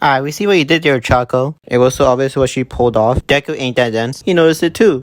Ah, we see what you did there, Ochaco. It was so obvious what she pulled off. Deku ain't that dense. He noticed it too.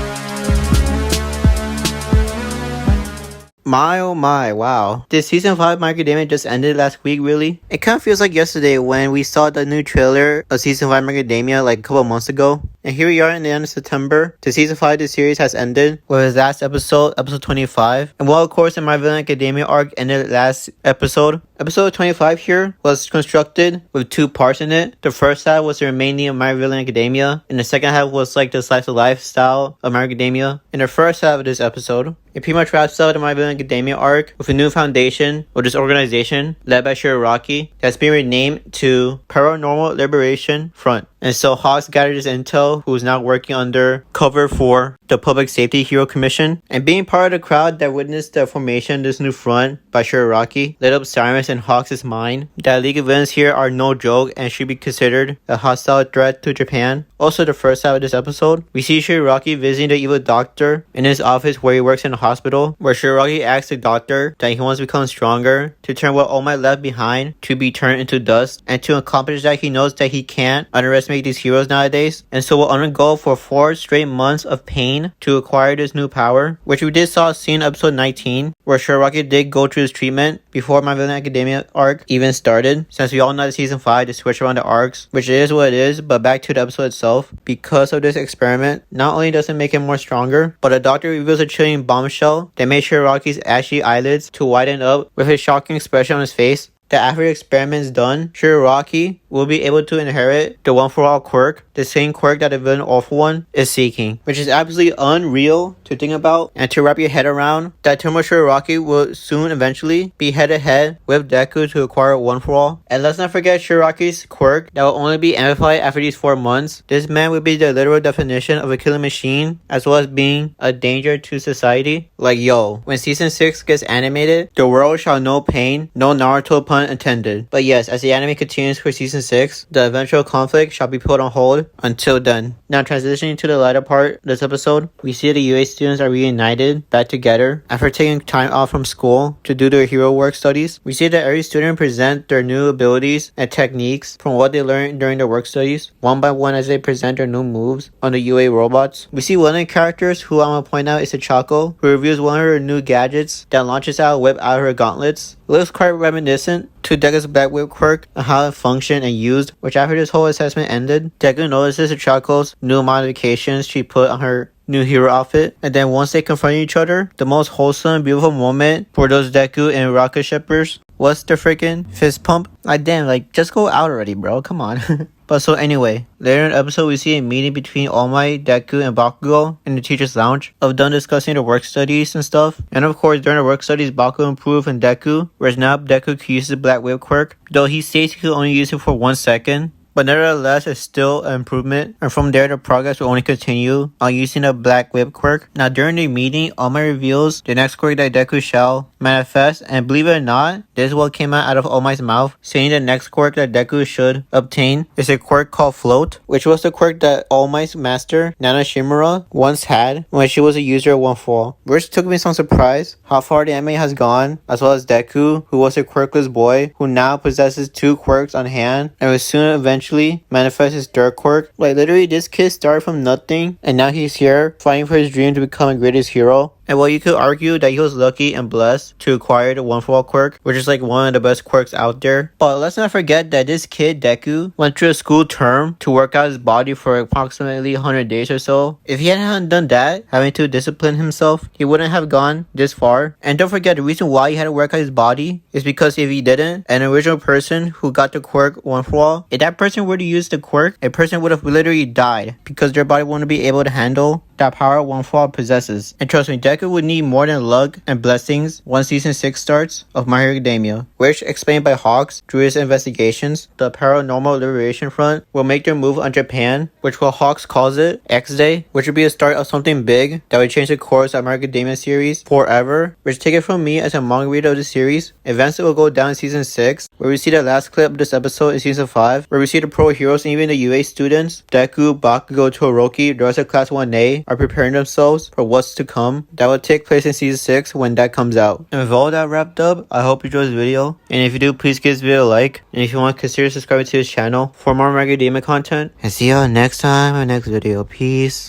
My oh my, wow. Did season 5 My Academia just ended last week, really? It kind of feels like yesterday when we saw the new trailer of season 5 My Academia like a couple months ago. And here we are in the end of September. The season 5 of the series has ended with its last episode, episode 25. And while of course the My Villain Academia arc ended last episode, episode 25 here was constructed with 2 parts in it. The first half was the remaining of My Villain Academia, and the second half was like the slice of life style of My Academia. In the first half of this episode, it pretty much wraps up the My Villain Academia arc with a new foundation of this organization led by Shigaraki that's been renamed to Paranormal Liberation Front. And so Hawks gathered this intel, who is now working under cover for the Public Safety Hero Commission. And being part of the crowd that witnessed the formation of this new front by Shigaraki lit up Cyrus and Hawks' mind that League of Villains here are no joke and should be considered a hostile threat to Japan. Also, the first half of this episode, we see Shigaraki visiting the evil doctor in his office where he works in a hospital, where Shigaraki asks the doctor that he wants to become stronger, to turn what All Might left behind to be turned into dust, and to accomplish that he knows that he can't underestimate these heroes nowadays, and so will undergo for 4 straight months of pain to acquire this new power, which we did saw seen in episode 19, where Shigaraki did go through his treatment before My Villain Academia arc even started, since we all know that season 5 to switch around the arcs, which is what it is. But back to the episode itself, because of this experiment, not only does it make him more stronger, but the doctor reveals a chilling bombshell that made Shigaraki's ashy eyelids to widen up with his shocking expression on his face. That after the experiment is done, Shigaraki will be able to inherit the One For All quirk, the same quirk that the villain Awful One is seeking, which is absolutely unreal to think about and to wrap your head around. That Tomo Shigaraki will soon eventually be head to head with Deku to acquire One For All. And let's not forget Shigaraki's quirk that will only be amplified after these 4 months. This man will be the literal definition of a killing machine, as well as being a danger to society. Like, yo, when season 6 gets animated, the world shall know pain, no Naruto pun intended. But yes, as the anime continues for season 6, the eventual conflict shall be put on hold until then. Now transitioning to the latter part of this episode, we see the UA students are reunited back together after taking time off from school to do their hero work studies. We see that every student present their new abilities and techniques from what they learned during their work studies, one by one as they present their new moves on the UA robots. We see one of the characters who I'm gonna point out is Ochaco, who reveals one of her new gadgets that launches out a whip out of her gauntlets. It looks quite reminiscent to Deku's Black Whip quirk and how it functioned and used, which after this whole assessment ended, Deku notices Ochaco's new modifications she put on her new hero outfit, and then once they confront each other, the most wholesome, beautiful moment for those Deku and Rocket shippers was the freaking fist pump. Like, damn, like, just go out already, bro, come on. But so anyway, later in the episode we see a meeting between All Might, Deku, and Bakugo in the teacher's lounge of them discussing their work studies and stuff. And of course, during the work studies, Bakugo improved and Deku, whereas now Deku can use the Black Whip quirk, though he states he could only use it for 1 second. But nevertheless, it's still an improvement, and from there the progress will only continue on using the Black Whip quirk. Now during the meeting, All Might reveals the next quirk that Deku shall manifest, and believe it or not, this is what came out of All Might's mouth, saying the next quirk that Deku should obtain is a quirk called Float, which was the quirk that All Might's master, Nana Shimura, once had when she was a user of One For All, which took me some surprise how far the anime has gone, as well as Deku, who was a quirkless boy, who now possesses 2 quirks on hand, and will soon eventually manifest his third quirk. Like, literally, this kid started from nothing, and now he's here fighting for his dream to become a greatest hero. And while you could argue that he was lucky and blessed to acquire the One For All quirk, which is like one of the best quirks out there, but let's not forget that this kid, Deku, went through a school term to work out his body for approximately 100 days or so. If he hadn't done that, having to discipline himself, he wouldn't have gone this far. And don't forget, the reason why he had to work out his body is because if he didn't, an original person who got the quirk One For All, if that person were to use the quirk, a person would have literally died because their body wouldn't be able to handle that power One For All possesses. And trust me, Deku would need more than luck and blessings once season 6 starts of My Hero Academia, which, explained by Hawks through his investigations, the Paranormal Liberation Front will make their move on Japan, which what Hawks calls it X-Day, which would be a start of something big that would change the course of My Hero Academia series forever. Which, take it from me as a manga reader of the series, events will go down in season 6, where we see the last clip of this episode in season 5, where we see the pro heroes and even the UA students, Deku, Bakugo, Todoroki, the rest of class 1A, are preparing themselves for what's to come that will take place in season 6 when that comes out. And with all that wrapped up, I hope you enjoyed this video, and if you do, please give this video a like, and if you want, consider subscribing to this channel for more Macadamia content, and see y'all next time in the next video. Peace.